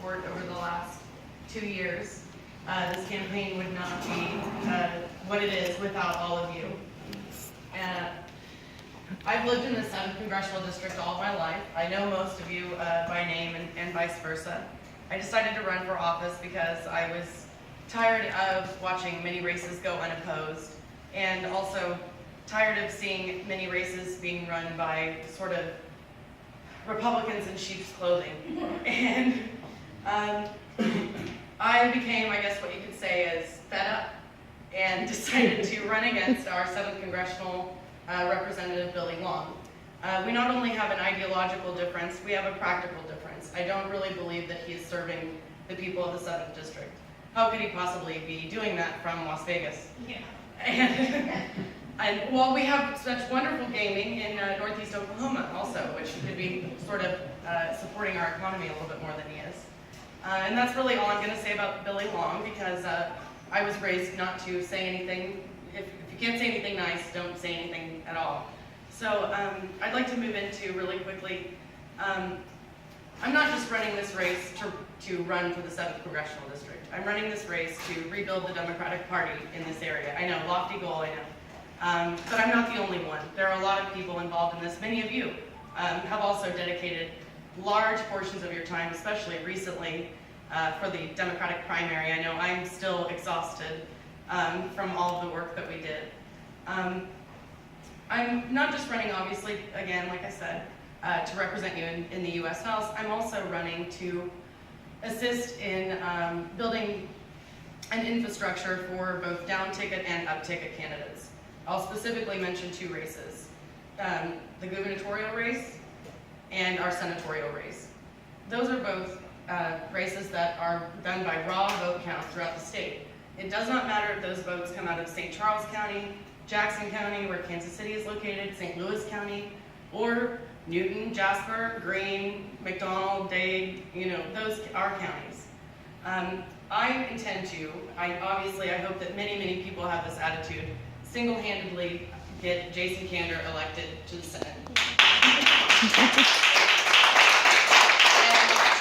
support over the last 2 years. This campaign would not be what it is without all of you. I've lived in the 7th Congressional District all of my life. I know most of you by name and vice versa. I decided to run for office because I was tired of watching many races go unopposed, and also tired of seeing many races being run by sort of Republicans in sheep's clothing. And I became, I guess what you could say is, fed up and decided to run against our 7th Congressional Representative Billy Long. We not only have an ideological difference, we have a practical difference. I don't really believe that he is serving the people of the 7th District. How could he possibly be doing that from Las Vegas? Yeah. And while we have such wonderful gaming in Northeast Oklahoma also, which could be sort of supporting our economy a little bit more than he is. And that's really all I'm going to say about Billy Long, because I was raised not to say anything. If you can't say anything nice, don't say anything at all. So I'd like to move into really quickly. I'm not just running this race to run for the 7th Congressional District. I'm running this race to rebuild the Democratic Party in this area. I know, lofty goal, I know. But I'm not the only one. There are a lot of people involved in this. Many of you have also dedicated large portions of your time, especially recently, for the Democratic primary. I know I'm still exhausted from all of the work that we did. I'm not just running, obviously, again, like I said, to represent you in the U.S. House. I'm also running to assist in building an infrastructure for both down-ticket and up-ticket candidates. I'll specifically mention 2 races, the gubernatorial race and our senatorial race. Those are both races that are done by raw vote count throughout the state. It does not matter if those votes come out of St. Charles County, Jackson County, where Kansas City is located, St. Louis County, or Newton, Jasper, Greene, McDonald, Dade, those are counties. I intend to, obviously I hope that many people have this attitude, single-handedly get Jason Kander elected to the Senate. And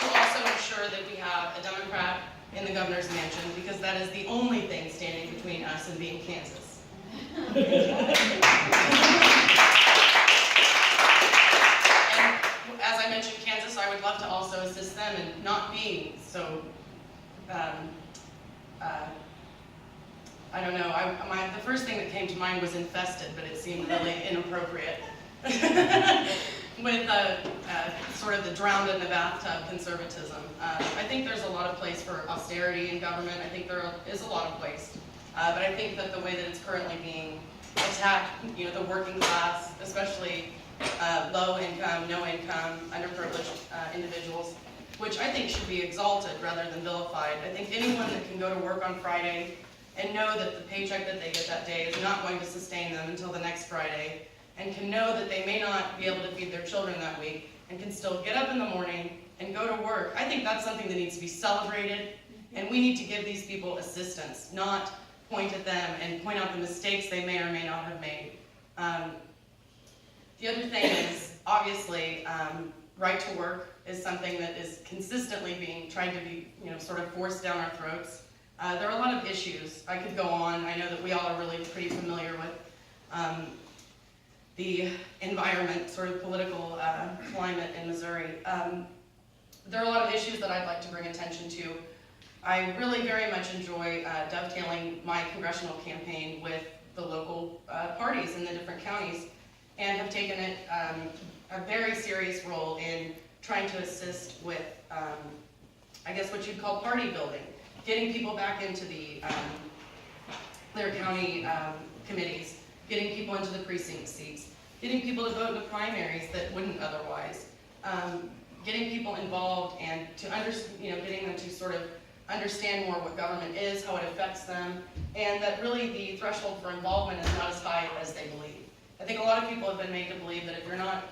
to also ensure that we have a Democrat in the governor's mansion, because that is the only thing standing between us and being Kansas. And as I mentioned Kansas, I would love to also assist them in not being so I don't know, the first thing that came to mind was infested, but it seemed really inappropriate. With sort of the drowned in the bathtub conservatism. I think there's a lot of place for austerity in government. I think there is a lot of place. But I think that the way that it's currently being attacked, the working class, especially low income, no income, underprivileged individuals, which I think should be exalted rather than vilified. I think anyone that can go to work on Friday and know that the paycheck that they get that day is not going to sustain them until the next Friday, and can know that they may not be able to feed their children that week, and can still get up in the morning and go to work. I think that's something that needs to be celebrated, and we need to give these people assistance, not point at them and point out the mistakes they may or may not have made. The other thing is, obviously, right to work is something that is consistently being tried to be, sort of forced down our throats. There are a lot of issues. I could go on. I know that we all are really pretty familiar with the environment, sort of political climate in Missouri. There are a lot of issues that I'd like to bring attention to. I really very much enjoy dovetailing my congressional campaign with the local parties in the different counties, and have taken it a very serious role in trying to assist with, I guess what you'd call party building, getting people back into their county committees, getting people into the precinct seats, getting people to vote in the primaries that wouldn't otherwise, getting people involved and to getting them to sort of understand more what government is, how it affects them, and that really the threshold for involvement is not as high as they believe. I think a lot of people have been made to believe that if you're not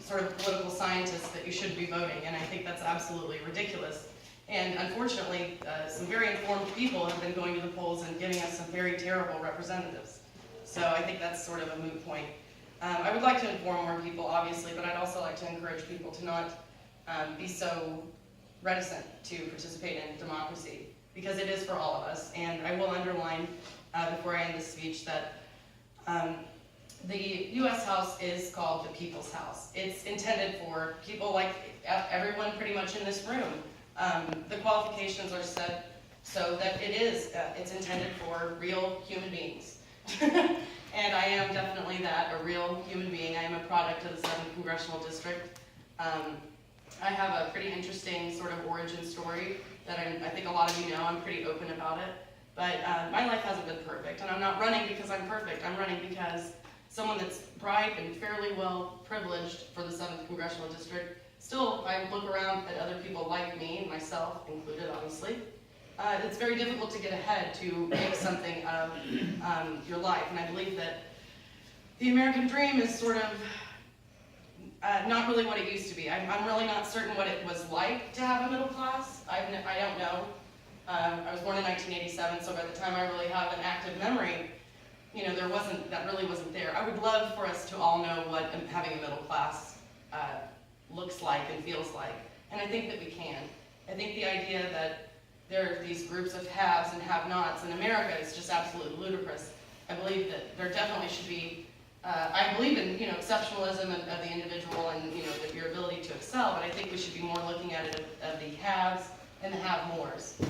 sort of political scientists that you should be voting, and I think that's absolutely ridiculous. And unfortunately, some very informed people have been going to the polls and giving us some very terrible representatives. So I think that's sort of a moot point. I would like to inform more people, obviously, but I'd also like to encourage people to not be so reticent to participate in democracy, because it is for all of us. And I will underline before I end this speech that the U.S. House is called the People's House. It's intended for people like everyone pretty much in this room. The qualifications are set so that it's intended for real human beings. And I am definitely that, a real human being. I am a product of the 7th Congressional District. I have a pretty interesting sort of origin story that I think a lot of you know. I'm pretty open about it. But my life hasn't been perfect, and I'm not running because I'm perfect. I'm running because someone that's bright and fairly well privileged for the 7th Congressional District. Still, I look around at other people like me, and myself included, obviously. It's very difficult to get ahead to make something of your life, and I believe that the American dream is sort of not really what it used to be. I'm really not certain what it was like to have a middle class. I don't know. I was born in 1987, so by the time I really have an active memory, you know, that really wasn't there. I would love for us to all know what having a middle class looks like and feels like, and I think that we can. I think the idea that there are these groups of haves and have-nots in America is just absolutely ludicrous. I believe that there definitely should be, I believe in, you know, exceptionalism of the individual and, you know, your ability to excel, but I think we should be more looking at it of the haves and the have-mores.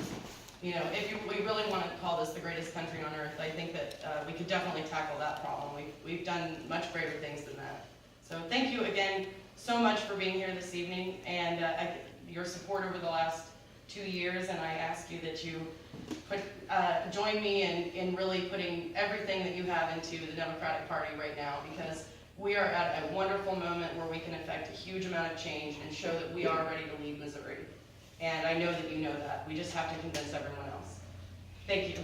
You know, if we really want to call this the greatest country on earth, I think that we could definitely tackle that problem. We've done much greater things than that. So thank you again so much for being here this evening, and your support over the last 2 years, and I ask you that you join me in really putting everything that you have into the Democratic Party right now, because we are at a wonderful moment where we can affect a huge amount of change and show that we are ready to lead Missouri. And I know that you know that. We just have to convince everyone else. Thank you.